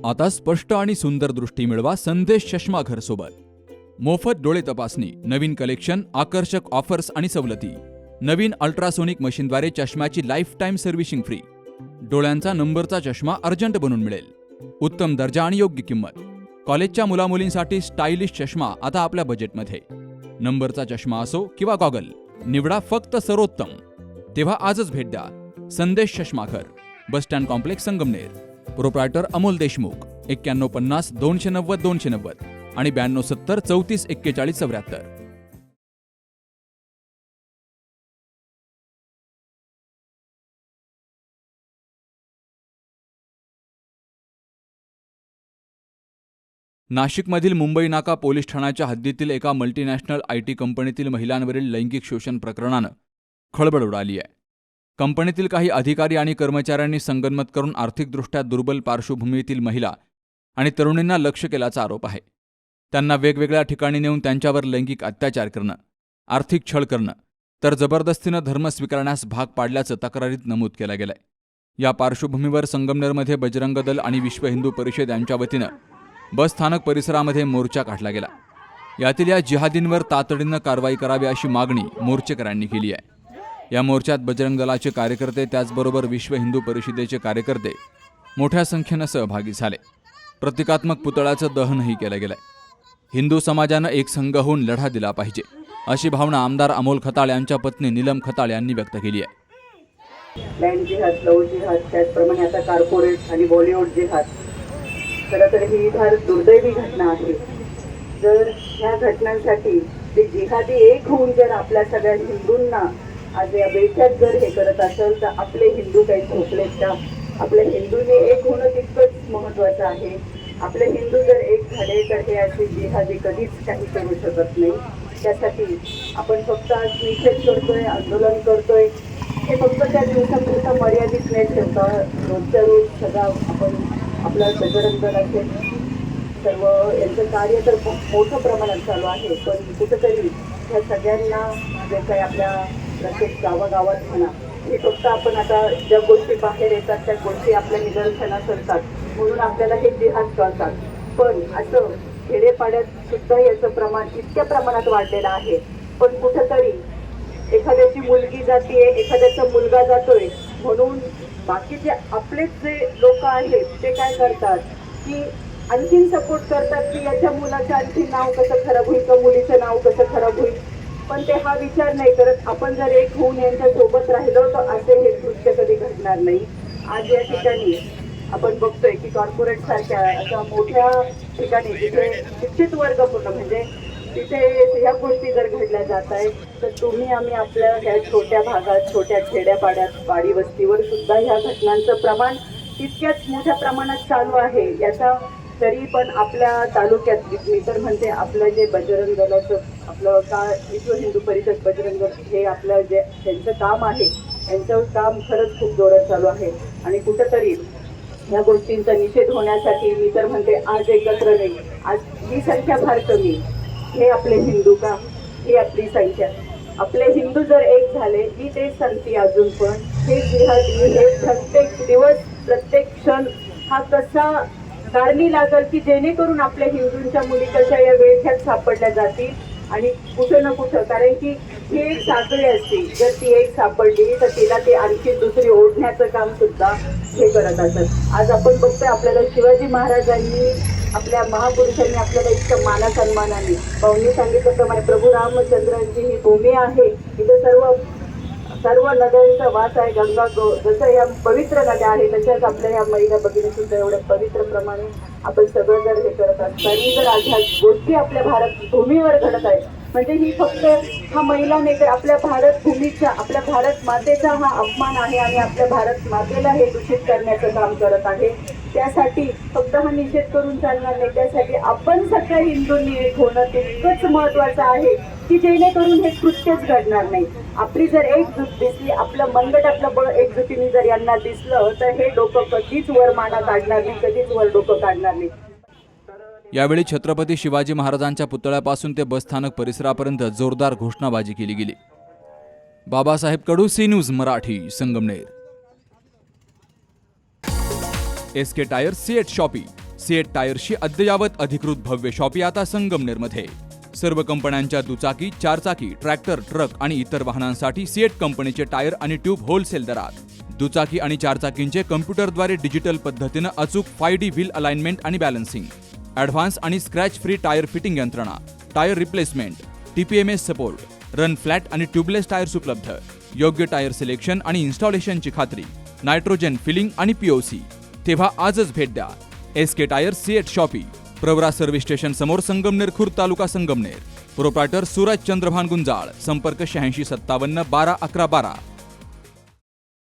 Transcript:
आता स्पष्ट आणि सुंदर दृष्टी मिळवा संदेश चष्मा घर सोबत. मोफत डोळे तपासणी, नवीन कलेक्शन, आकर्षक ऑफर्स आणि सवलती. नवीन अल्ट्रासोनिक मशीनद्वारे चष्म्याची लाईफ टाईम सर्व्हिसिंग फ्री. डोळ्यांचा नंबरचा चष्मा अर्जंट बनून मिळेल. उत्तम दर्जा आणि योग्य किंमत. कॉलेजच्या मुलामुलींसाठी स्टायलिश चष्मा आता आपल्या बजेटमध्ये. नंबरचा चष्मा असो किंवा गॉगल, निवडा फक्त सर्वोत्तम. तेव्हा आजच भेट द्या संदेश चष्माघर, bus stand complex, Sangamner. Proprietor Amol Deshmukh. 9150 290 290 आणि 9270 34 41 74. नाशिकमधील मुंबई नाका पोलीस ठाण्याच्या हद्दीतील एका मल्टीनॅशनल IT कंपनीतील महिलांवरील लैंगिक शोषण प्रकरणानं खळबळ उडाली आहे. कंपनीतील काही अधिकारी आणि कर्मचाऱ्यांनी संगनमत करून आर्थिकदृष्ट्या दुर्बल पार्श्वभूमीतील महिला आणि तरुणींना लक्ष्य केल्याचा आरोप आहे. त्यांना वेगवेगळ्या ठिकाणी नेऊन त्यांच्यावर लैंगिक अत्याचार करणं, आर्थिक छळ करणं, तर जबरदस्तीनं धर्म स्वीकारण्यास भाग पाडल्याचं तक्रारीत नमूद केलं गेलंय. या पार्श्वभूमीवर संगमनेरमध्ये बजरंग दल आणि विश्व हिंदू परिषद यांच्या वतीनं बस स्थानक परिसरामध्ये मोर्चा काढला गेला. यातील या जिहादींवर तातडीनं कारवाई करावी अशी मागणी मोर्चेकऱ्यांनी केली आहे. या मोर्चात बजरंग दलाचे कार्यकर्ते त्याचबरोबर विश्व हिंदू परिषदेचे कार्यकर्ते मोठ्या संख्येनं सहभागी झाले. प्रतिकात्मक पुतळ्याचं दहनही केलं गेलंय. हिंदू समाजानं एक संघ होऊन लढा दिला पाहिजे अशी भावना आमदार अमोल खताळ यांच्या पत्नी नीलम खताळ यांनी व्यक्त केली आहे. लँड जिहाद, लव जिहाद, त्याचप्रमाणे आता कॉर्पोरेट आणि बॉलिवूड जिहाद. खरं तर ही फार दुर्दैवी घटना आहे. जर ह्या घटनांसाठी ते जिहादी एक होऊन जर आपल्या सगळ्या हिंदूंना आज या बेच्यात जर हे करत असेल तर आपले हिंदू काही झोपलेत का? आपल्या हिंदूंनी एक होणं तितकंच महत्त्वाचं आहे. आपले हिंदू जर एक झाले तर हे असे जिहादी कधीच काही करू शकत नाही. त्यासाठी आपण फक्त आज निषेध करतोय, आंदोलन करतोय, हे फक्त त्या दिवसापुरता मर्यादित न ठेवता रोजच्या रोज सगळा आपण आपल्या बजरंग दलाचे सर्व यांचं कार्य तर मोठ्या प्रमाणात चालू आहे. पण कुठेतरी ह्या सगळ्यांना जे काही आपल्या प्रत्येक गावागावात म्हणा, हे फक्त आपण आता ज्या गोष्टी बाहेर येतात त्या गोष्टी आपल्या निदर्शनास असतात म्हणून आपल्याला हे जिहाद कळतात. पण असं खेडेपाड्यात सुद्धा याचं प्रमाण इतक्या प्रमाणात वाढलेलं आहे. पण कुठंतरी एखाद्याची मुलगी जातीये, एखाद्याचा मुलगा जातोय म्हणून बाकीचे आपलेच जे लोक आहेत ते काय करतात की आणखीन सपोर्ट करतात की याच्या मुलाचं आणखी नाव कसं खराब होईल का मुलीचं नाव कसं खराब होईल. पण ते हा विचार नाही करत आपण जर एक होऊन यांच्या सोबत राहिलो तर असे हे कृत्य कधी घडणार नाही. आज या ठिकाणी आपण बघतोय की कॉर्पोरेट सारख्या अशा मोठ्या ठिकाणी जिथे शिक्षित वर्ग पूर्ण म्हणजे तिथे ह्या गोष्टी जर घडल्या जात आहेत तर तुम्ही आम्ही आपल्या ह्या छोट्या भागात, छोट्या खेड्यापाड्यात, वाडी वस्तीवर सुद्धा ह्या घटनांचं प्रमाण तितक्याच मोठ्या प्रमाणात चालू आहे. याचा तरी पण आपल्या तालुक्यात मी तर म्हणते आपलं जे बजरंग दलाचं आपलं का विश्व हिंदू परिषद बजरंग दल हे आपलं जे त्यांचं काम आहे यांचं काम खरंच खूप जोरात चालू आहे. आणि कुठंतरी या गोष्टींचा निषेध होण्यासाठी मी तर म्हणते आज एकत्र नाही, आज ही संख्या फार कमी. हे आपले हिंदू का? ही आपली संख्या. आपले हिंदू जर एक झाले मी तेच सांगते अजून पण हे जिहादी हे प्रत्येक दिवस प्रत्येक क्षण हा कसा कारणी लागल की जेणेकरून आपल्या हिंदूंच्या मुली कशा या वेळख्यात सापडल्या जातील आणि कुठं ना कुठं. कारण की ही एक साखळी असते, जर ती एक सापडली तर तिला ते आणखी दुसरी ओढण्याचं काम सुद्धा हे करत असत. आज आपण बघतोय आपल्याला शिवाजी महाराजांनी आपल्या महापुरुषांनी आपल्याला इतकं मानासन्मानाने भाऊंनी सांगितल्याप्रमाणे प्रभू रामचंद्रांची ही भूमी आहे. इथं सर्व नद्यांचा वास आहे. गंगा जसं ह्या पवित्र नद्या आहेत तशाच आपल्या ह्या महिला भगिनी सुद्धा एवढ्या पवित्र प्रमाणे आपण सगळं जर हे करत असताना जर आज ह्या गोष्टी आपल्या भारत भूमीवर घडत आहेत म्हणजे ही फक्त हा महिला नाही तर आपल्या भारत भूमीचा, आपल्या भारत मातेचा हा अपमान आहे आणि आपल्या भारत मातेला हे दूषित करण्याचं काम करत आहे. त्यासाठी फक्त हा निषेध करून चालणार नाही. त्यासाठी आपण सगळ्या हिंदूंनी एक होणं तितकंच महत्वाचं आहे की जेणेकरून हे कृत्यच घडणार नाही. आपली जर एकजूट दिसली, आपलं मनगट आपलं बळ एकजुटीने जर यांना दिसलं तर हे डोकं कधीच वर माना काढणार नाही, कधीच वर डोकं काढणार नाही. यावेळी छत्रपती शिवाजी महाराजांच्या पुतळ्यापासून ते बसस्थानक परिसरापर्यंत जोरदार घोषणाबाजी केली गेली. Babasaheb Kadu, C News Marathi, Sangamner. SK tyre, CEAT shoppe, CEAT टायर्सची अद्ययावत अधिकृत भव्य शॉपी आता संगमनेरमध्ये. सर्व कंपन्यांच्या दुचाकी, चारचाकी, ट्रॅक्टर, ट्रक आणि इतर वाहनांसाठी सिएट कंपनीचे टायर आणि ट्यूब होलसेल दरात. दुचाकी आणि चारचाकींचे कम्प्युटरद्वारे डिजिटल पद्धतीनं अचूक 5D व्हील अलाइनमेंट आणि बॅलन्सिंग, ॲडव्हान्स आणि स्क्रॅच फ्री टायर फिटिंग यंत्रणा, tyre replacement, TPMS support, run flat आणि ट्यूबलेस टायर्स उपलब्ध. योग्य टायर सिलेक्शन आणि इन्स्टॉलेशनची खात्री, नायट्रोजन फिलिंग आणि POC. तेव्हा आजच भेट द्या SK tyres Ceat shoppe, Pravara service station समोर, संगमनेर खुर्द, तालुका संगमनेर. प्रोप्रायटर सूरज चंद्रभान गुंजाळ. संपर्क 8657 12 11 12.